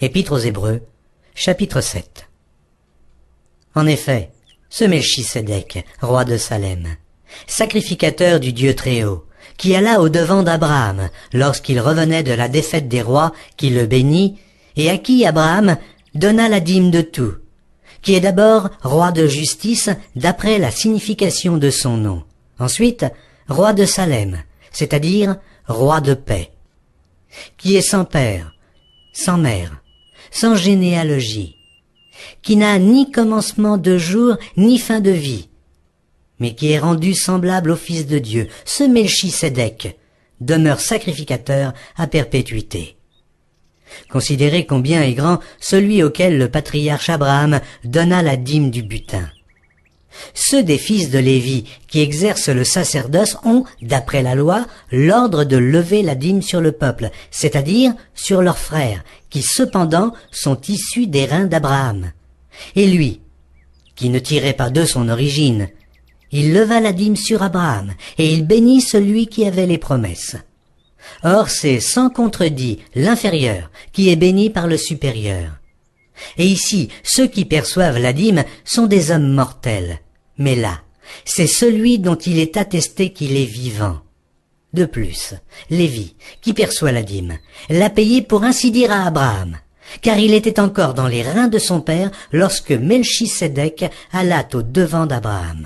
Épître aux Hébreux, chapitre 7. En effet, ce Melchisédek, roi de Salem, sacrificateur du Dieu Très-Haut, qui alla au-devant d'Abraham lorsqu'il revenait de la défaite des rois, qui le bénit, et à qui Abraham donna la dîme de tout, qui est d'abord roi de justice d'après la signification de son nom, ensuite roi de Salem, c'est-à-dire roi de paix, qui est sans père, sans mère, sans généalogie, qui n'a ni commencement de jour ni fin de vie, mais qui est rendu semblable au Fils de Dieu, ce Melchisédek, demeure sacrificateur à perpétuité. Considérez combien est grand celui auquel le patriarche Abraham donna la dîme du butin. Ceux des fils de Lévi qui exercent le sacerdoce ont, d'après la loi, l'ordre de lever la dîme sur le peuple, c'est-à-dire sur leurs frères, qui cependant sont issus des reins d'Abraham. Et lui, qui ne tirait pas d'eux son origine, il leva la dîme sur Abraham, et il bénit celui qui avait les promesses. Or c'est sans contredit l'inférieur qui est béni par le supérieur. Et ici, ceux qui perçoivent la dîme sont des hommes mortels. Mais là, c'est celui dont il est attesté qu'il est vivant. De plus, Lévi, qui perçoit la dîme, l'a payé pour ainsi dire à Abraham, car il était encore dans les reins de son père lorsque Melchisédek alla au devant d'Abraham.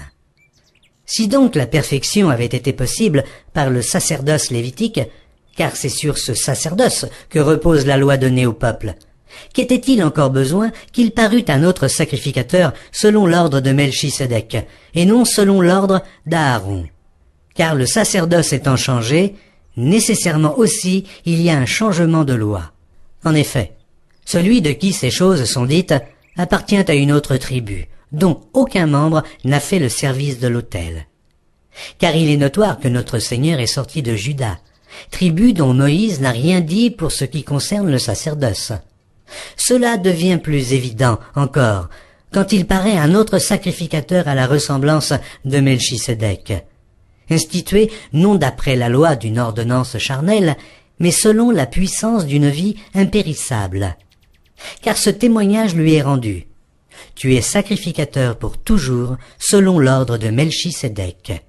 Si donc la perfection avait été possible par le sacerdoce lévitique, car c'est sur ce sacerdoce que repose la loi donnée au peuple, qu'était-il encore besoin qu'il parût un autre sacrificateur selon l'ordre de Melchisédek, et non selon l'ordre d'Aaron? Car le sacerdoce étant changé, nécessairement aussi il y a un changement de loi. En effet, celui de qui ces choses sont dites appartient à une autre tribu, dont aucun membre n'a fait le service de l'autel. Car il est notoire que notre Seigneur est sorti de Juda, tribu dont Moïse n'a rien dit pour ce qui concerne le sacerdoce. Cela devient plus évident encore quand il paraît un autre sacrificateur à la ressemblance de Melchisédek, institué non d'après la loi d'une ordonnance charnelle, mais selon la puissance d'une vie impérissable. Car ce témoignage lui est rendu. Tu es sacrificateur pour toujours, selon l'ordre de Melchisédek.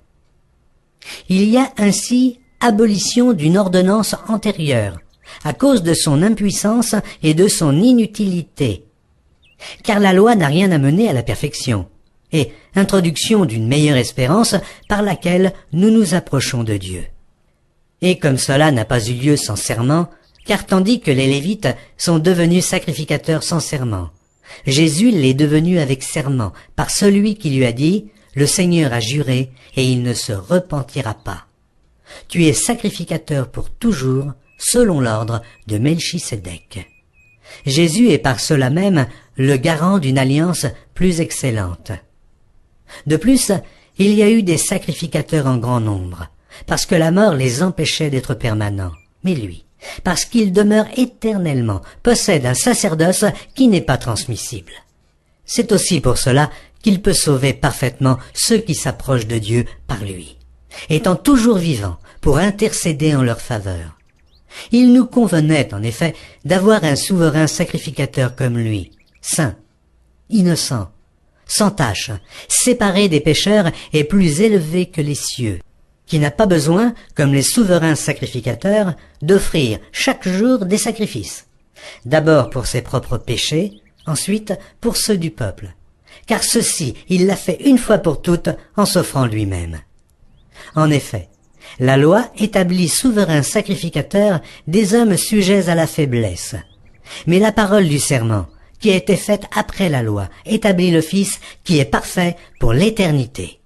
Il y a ainsi abolition d'une ordonnance antérieure, à cause de son impuissance et de son inutilité. Car la loi n'a rien amené à la perfection, et introduction d'une meilleure espérance par laquelle nous nous approchons de Dieu. Et comme cela n'a pas eu lieu sans serment, car tandis que les Lévites sont devenus sacrificateurs sans serment, Jésus l'est devenu avec serment par celui qui lui a dit « Le Seigneur a juré et il ne se repentira pas. Tu es sacrificateur pour toujours, selon l'ordre de Melchisédek. » Jésus est par cela même le garant d'une alliance plus excellente. De plus, il y a eu des sacrificateurs en grand nombre, parce que la mort les empêchait d'être permanents. Mais lui, parce qu'il demeure éternellement, possède un sacerdoce qui n'est pas transmissible. C'est aussi pour cela qu'il peut sauver parfaitement ceux qui s'approchent de Dieu par lui, étant toujours vivant pour intercéder en leur faveur. Il nous convenait en effet d'avoir un souverain sacrificateur comme lui, saint, innocent, sans tache, séparé des pécheurs et plus élevé que les cieux, qui n'a pas besoin, comme les souverains sacrificateurs, d'offrir chaque jour des sacrifices, d'abord pour ses propres péchés, ensuite pour ceux du peuple, car ceci il l'a fait une fois pour toutes en s'offrant lui-même. En effet, la loi établit souverains sacrificateurs des hommes sujets à la faiblesse, mais la parole du serment, qui a été faite après la loi, établit le Fils qui est parfait pour l'éternité.